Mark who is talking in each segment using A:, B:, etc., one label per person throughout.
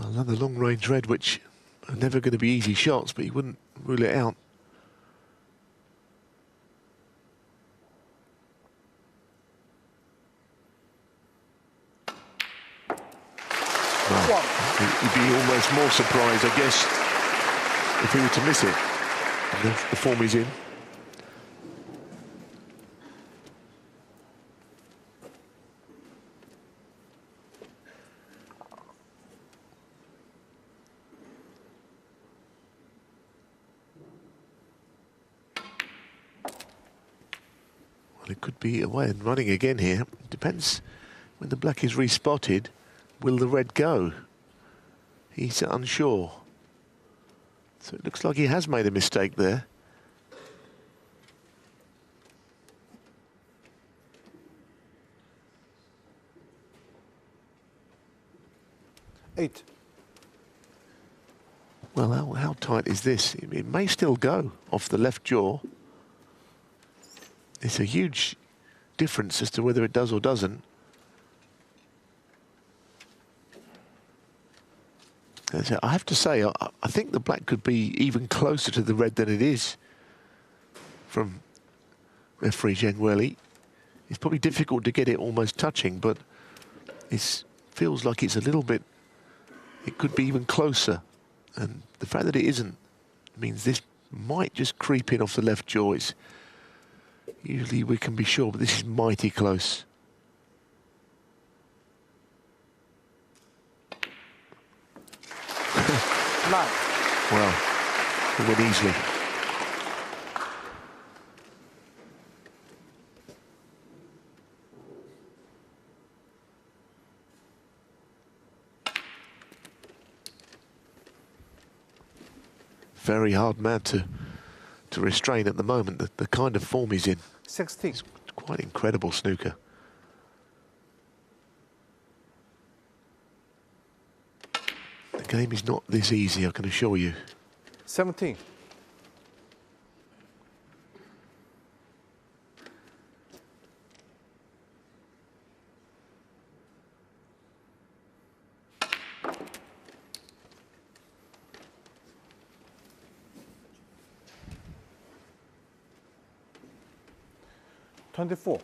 A: Another long-range red, which are never going to be easy shots, but he wouldn't rule it out. Well, he'd be almost more surprised, I guess, if he were to miss it. The form he's in. Well, it could be away and running again here. Depends when the black is respotted. Will the red go? He's unsure. So it looks like he has made a mistake there.
B: Eight.
A: Well, how tight is this? It may still go off the left jaw. It's a huge difference as to whether it does or doesn't. I have to say, I think the black could be even closer to the red than it is from referee Jiahui. It's probably difficult to get it almost touching, but it feels like it's a little bit, it could be even closer. And the fact that it isn't means this might just creep in off the left jaw. Usually we can be sure, but this is mighty close. Well, he went easily. Very hard man to restrain at the moment. The kind of form he's in.
B: 16.
A: It's quite incredible snooker. The game is not this easy, I can assure you.
B: 17. $24.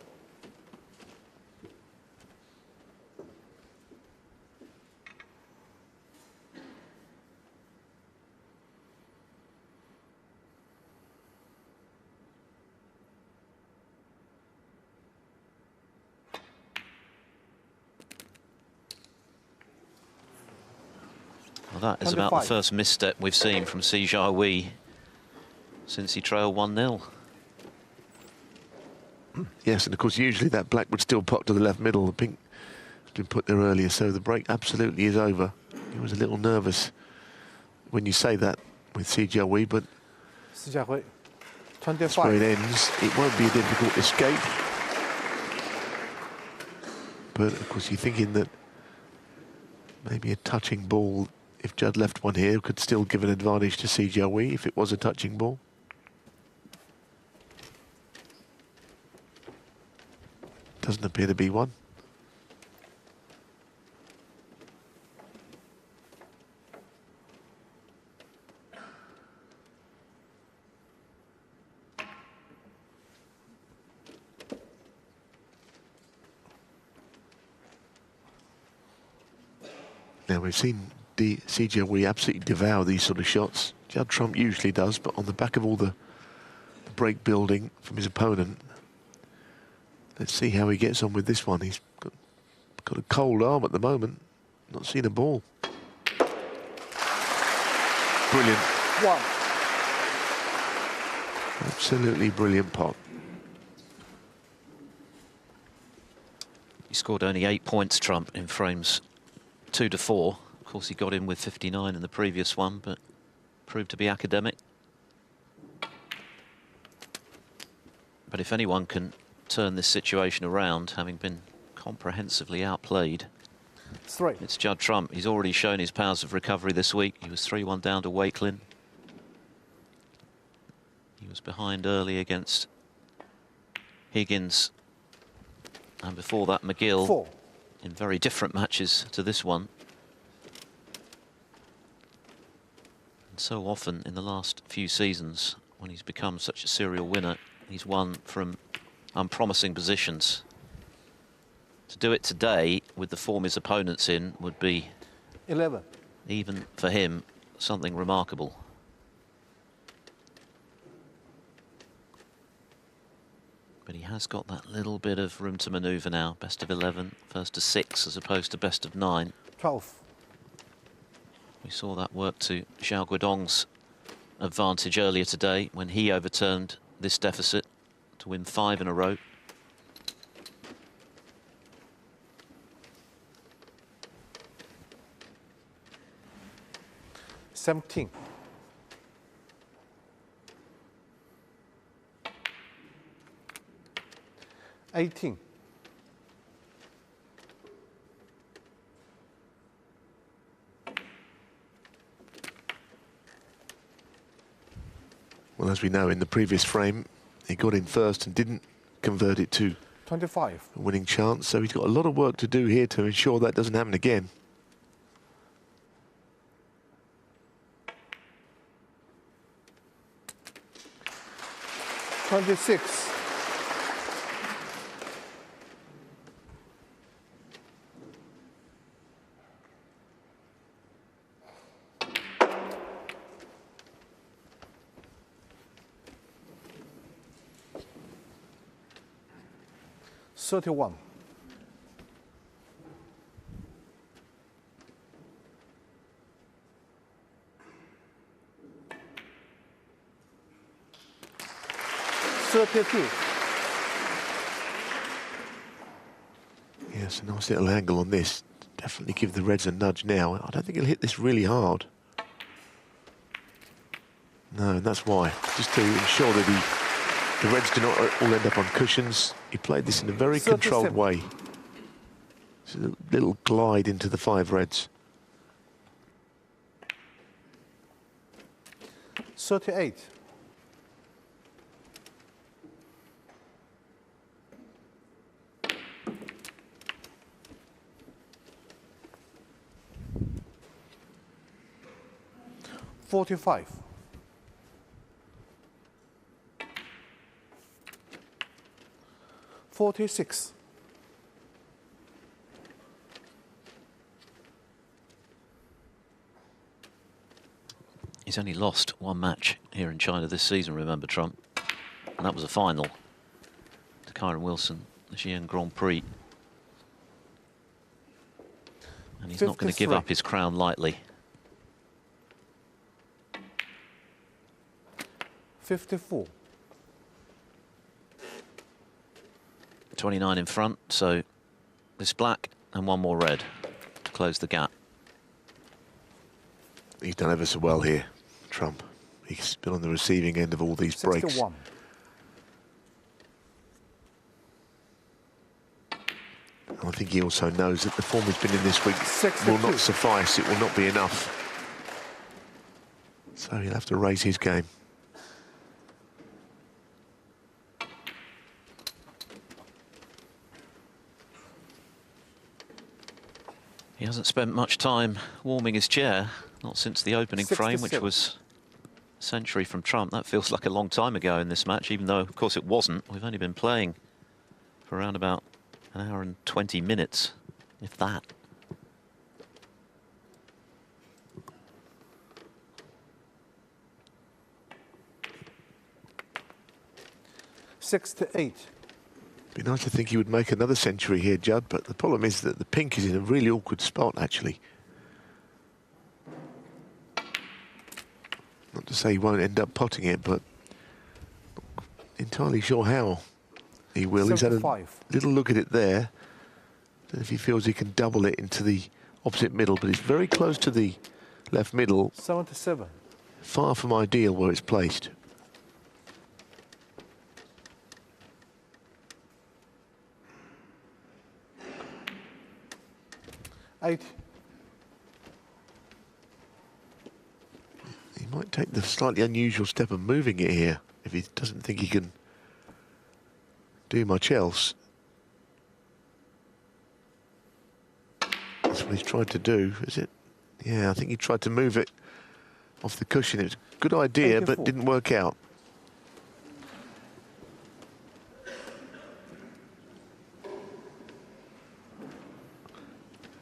C: Well, that is about the first misstep we've seen from Si Jiahui since he trailed 1-0.
A: Yes, and of course usually that black would still pop to the left middle. The pink has been put there earlier, so the break absolutely is over. He was a little nervous when you say that with Si Jiahui, but
B: Si Jiahui, 25.
A: that's where it ends. It won't be a difficult escape. But of course you're thinking that maybe a touching ball, if Judd left one here, could still give an advantage to Si Jiahui if it was a touching ball. Doesn't appear to be one. Now we've seen Si Jiahui absolutely devour these sort of shots. Judd Trump usually does, but on the back of all the break building from his opponent. Let's see how he gets on with this one. He's got a cold arm at the moment. Not seen a ball. Brilliant.
B: One.
A: Absolutely brilliant pot.
C: He scored only 8 points, Trump, in frames 2 to 4. Of course, he got in with 59 in the previous one, but proved to be academic. But if anyone can turn this situation around, having been comprehensively outplayed, it's Judd Trump. He's already shown his powers of recovery this week. He was 3-1 down to Wakelin. He was behind early against Higgins, and before that McGill, in very different matches to this one. And so often in the last few seasons, when he's become such a serial winner, he's won from unpromising positions. To do it today with the form his opponent's in would be
B: 11.
C: even for him, something remarkable. But he has got that little bit of room to manoeuvre now. Best of 11, first to 6 as opposed to best of 9.
B: 12.
C: We saw that work to Xiao Guodong's advantage earlier today when he overturned this deficit to win 5 in a row.
B: $17. $18.
A: Well, as we know, in the previous frame, he got in first and didn't convert it to
B: 25.
A: a winning chance. So he's got a lot of work to do here to ensure that doesn't happen again.
B: 26. $31. $32.
A: Yes, a nice little angle on this. Definitely give the Reds a nudge now. I don't think he'll hit this really hard. No, and that's why. Just to ensure that the Reds do not all end up on cushions. He played this in a very controlled way. It's a little glide into the 5 Reds.
B: 38. $45. $46.
C: He's only lost 1 match here in China this season, remember, Trump. And that was a final to Kyron Wilson, the Xi'an Grand Prix. And he's not going to give up his crown lightly.
B: 54.
C: 29 in front, so this black and 1 more red to close the gap.
A: He's done ever so well here, Trump. He's been on the receiving end of all these breaks.
B: 61.
A: I think he also knows that the form he's been in this week
B: 62.
A: will not suffice. It will not be enough. So he'll have to raise his game.
C: He hasn't spent much time warming his chair, not since the opening frame, which was a century from Trump. That feels like a long time ago in this match, even though, of course, it wasn't. We've only been playing for around about an hour and 20 minutes, if that.
B: $68.
A: Be nice to think he would make another century here, Judd, but the problem is that the pink is in a really awkward spot, actually. Not to say he won't end up potting it, but not entirely sure how he will.
B: 75.
A: He's had a little look at it there. Don't know if he feels he can double it into the opposite middle, but it's very close to the left middle.
B: 77.
A: Far from ideal where it's placed.
B: $8.
A: He might take the slightly unusual step of moving it here if he doesn't think he can do much else. That's what he's tried to do, is it? Yeah, I think he tried to move it off the cushion. It was a good idea, but
B: 84.
A: didn't work out.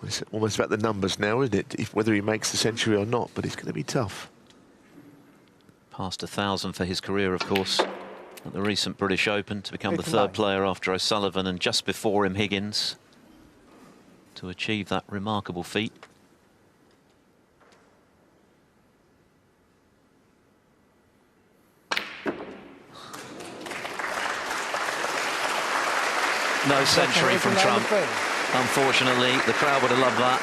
A: It's almost about the numbers now, isn't it? Whether he makes the century or not, but it's going to be tough.
C: Past 1,000 for his career, of course, at the recent British Open, to become the
B: 89.
C: third player after O'Sullivan and just before him Higgins to achieve that remarkable feat. No century from Trump. Unfortunately, the crowd would have loved that.